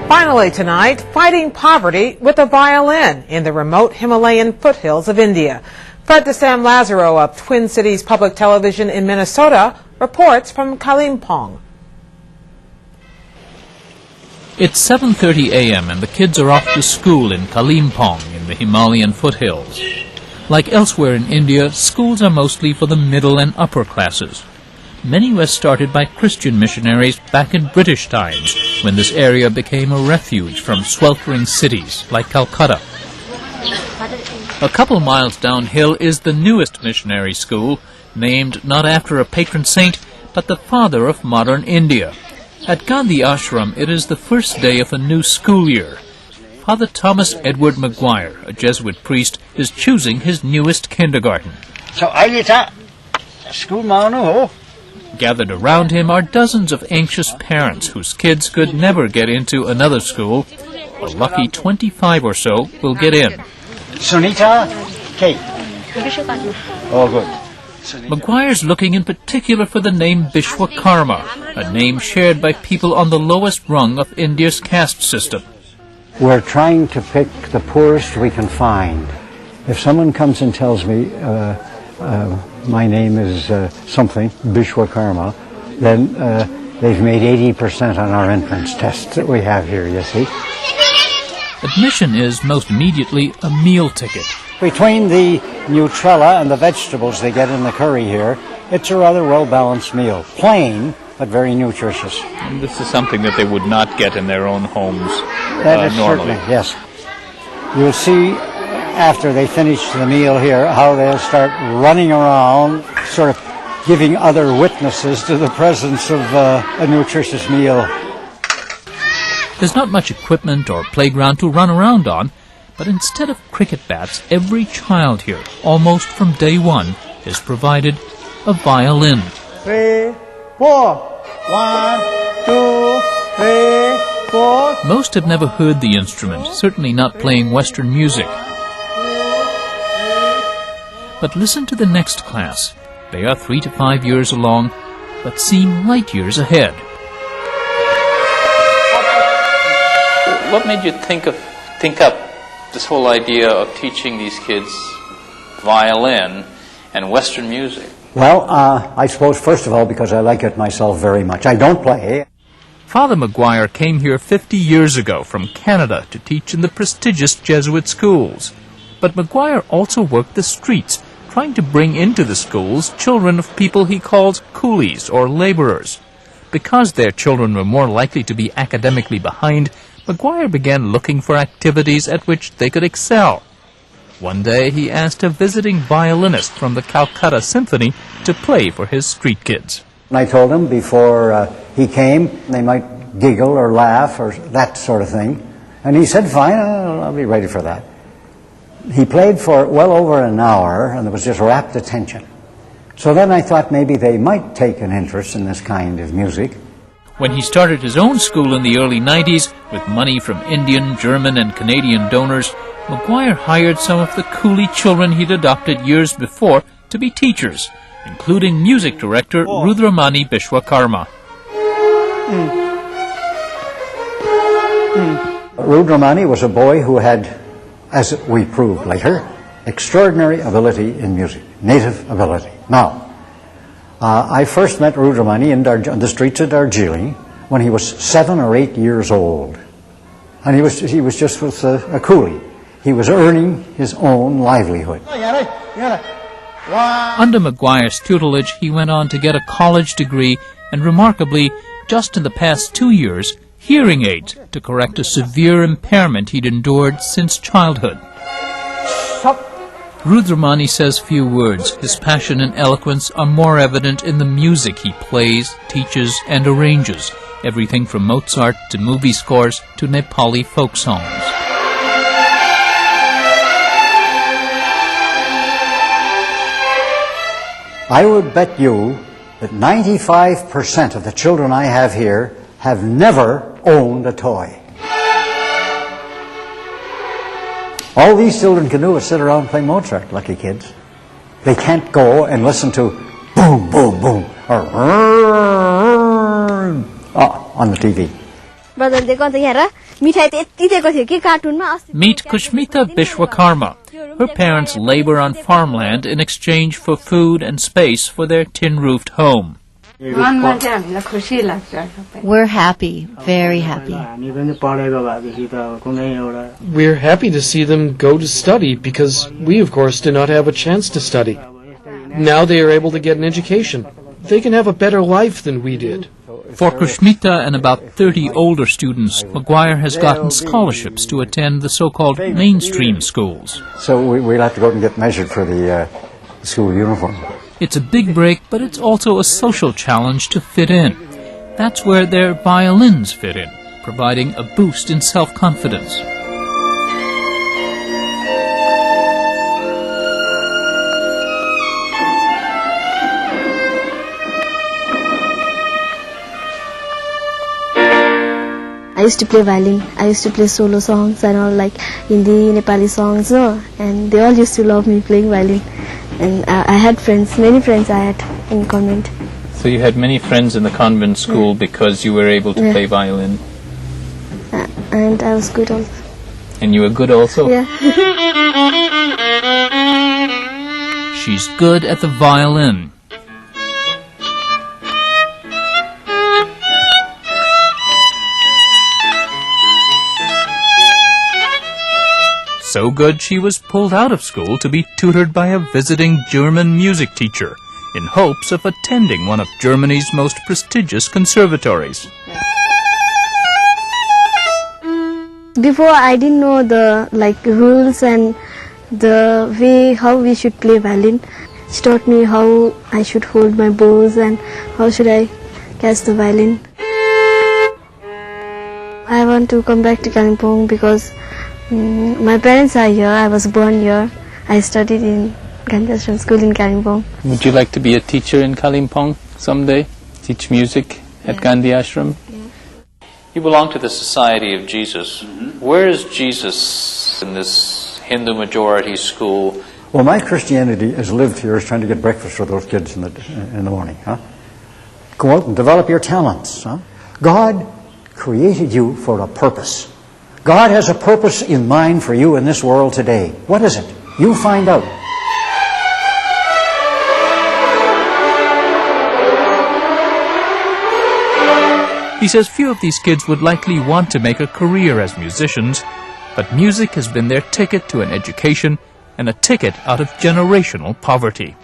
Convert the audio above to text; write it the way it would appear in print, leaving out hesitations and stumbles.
Finally tonight, fighting poverty with a violin in the remote Himalayan foothills of India. Fred DeSam Lazaro of Twin Cities Public Television in Minnesota reports from Kalimpong. It's 7:30 a.m. and the kids are off to school in Kalimpong in the Himalayan foothills. Like elsewhere in India, schools are mostly for the middle and upper classes. Many were started by Christian missionaries back in British times, when this area became a refuge from sweltering cities like Calcutta. A couple miles downhill is the newest missionary school, named not after a patron saint, but the father of modern India. At Gandhi Ashram, it is the first day of a new school year. Father Thomas Edward Maguire, a Jesuit priest, is choosing his newest kindergarten. Gathered around him are dozens of anxious parents whose kids could never get into another school. A lucky 25 or so will get in. Sunita, Kate. Oh, good. Maguire's looking in particular for the name Vishwakarma, a name shared by people on the lowest rung of India's caste system. We're trying to pick the poorest we can find. If someone comes and tells me my name is something, Vishwakarma, then they've made 80% on our entrance test that we have here, you see. Admission is most immediately a meal ticket. Between the Nutrella and the vegetables they get in the curry here, it's a rather well-balanced meal. Plain, but very nutritious. And this is something that they would not get in their own homes That is normally. Certainly, yes. You'll see after they finish the meal here how they'll start running around, sort of giving other witnesses to the presence of a nutritious meal. There's not much equipment or playground to run around on, but instead of cricket bats, every child here, almost from day one, is provided a violin. 3, 4. 1, 2, 3, 4. Most have never heard the instrument, certainly not playing Western music. But listen to the next class. They are 3 to 5 years along, but seem light years ahead. What made you think up this whole idea of teaching these kids violin and Western music? Well, I suppose first of all because I like it myself very much. I don't play. Father Maguire came here 50 years ago from Canada to teach in the prestigious Jesuit schools. But Maguire also worked the streets, trying to bring into the schools children of people he calls coolies or laborers. Because their children were more likely to be academically behind, Maguire began looking for activities at which they could excel. One day he asked a visiting violinist from the Calcutta Symphony to play for his street kids. I told him before he came they might giggle or laugh or that sort of thing. And he said, fine, I'll be ready for that. He played for well over an hour and there was just rapt attention. So then I thought maybe they might take an interest in this kind of music. When he started his own school in the early 90s, with money from Indian, German, and Canadian donors, Maguire hired some of the coolie children he'd adopted years before to be teachers, including music director Rudramani Vishwakarma. Rudramani was a boy who had, as we proved later, extraordinary ability in music, native ability. Now, I first met Rudramani on the streets of Darjeeling when he was 7 or 8 years old. And he was just with a coolie. He was earning his own livelihood. Under Maguire's tutelage, he went on to get a college degree and, remarkably, just in the past 2 years, hearing aids to correct a severe impairment he'd endured since childhood. Rudramani says few words. His passion and eloquence are more evident in the music he plays, teaches, and arranges, everything from Mozart to movie scores to Nepali folk songs. I would bet you that 95% of the children I have here have never owned a toy. All these children can do is sit around and play Mozart, lucky kids. They can't go and listen to boom, boom, boom, or on the TV. ब्रदरले गर्दा यहाँ मिठाई त यति दिएको थियो कि कार्टुनमा Meet Kushmita Bishwakarma. Her parents labor on farmland in exchange for food and space for their tin-roofed home. We're happy, very happy. We're happy to see them go to study because we, of course, did not have a chance to study. Now they are able to get an education. They can have a better life than we did. For Kushmita and about 30 older students, McGuire has gotten scholarships to attend the so-called mainstream schools. So we'll have to go out and get measured for the school uniform. It's a big break, but it's also a social challenge to fit in. That's where their violins fit in, providing a boost in self-confidence. I used to play violin. I used to play solo songs and all, like Hindi, Nepali songs, no? And they all used to love me playing violin. And I had friends, many friends I had in convent. So you had many friends in the convent school because you were able to play violin. And I was good also. And you were good also? Yeah. She's good at the violin. So good she was pulled out of school to be tutored by a visiting German music teacher in hopes of attending one of Germany's most prestigious conservatories. Before I didn't know the rules and the way how we should play violin. She taught me how I should hold my bows and how should I catch the violin. I want to come back to Kalimpong because my parents are here. I was born here. I studied in Gandhi Ashram School in Kalimpong. Would you like to be a teacher in Kalimpong someday? Teach music at Gandhi Ashram? Yeah. You belong to the Society of Jesus. Where is Jesus in this Hindu majority school? Well, my Christianity as lived here is trying to get breakfast for those kids in the morning. Huh? Go out and develop your talents. Huh? God created you for a purpose. God has a purpose in mind for you in this world today. What is it? You find out. He says few of these kids would likely want to make a career as musicians, but music has been their ticket to an education and a ticket out of generational poverty.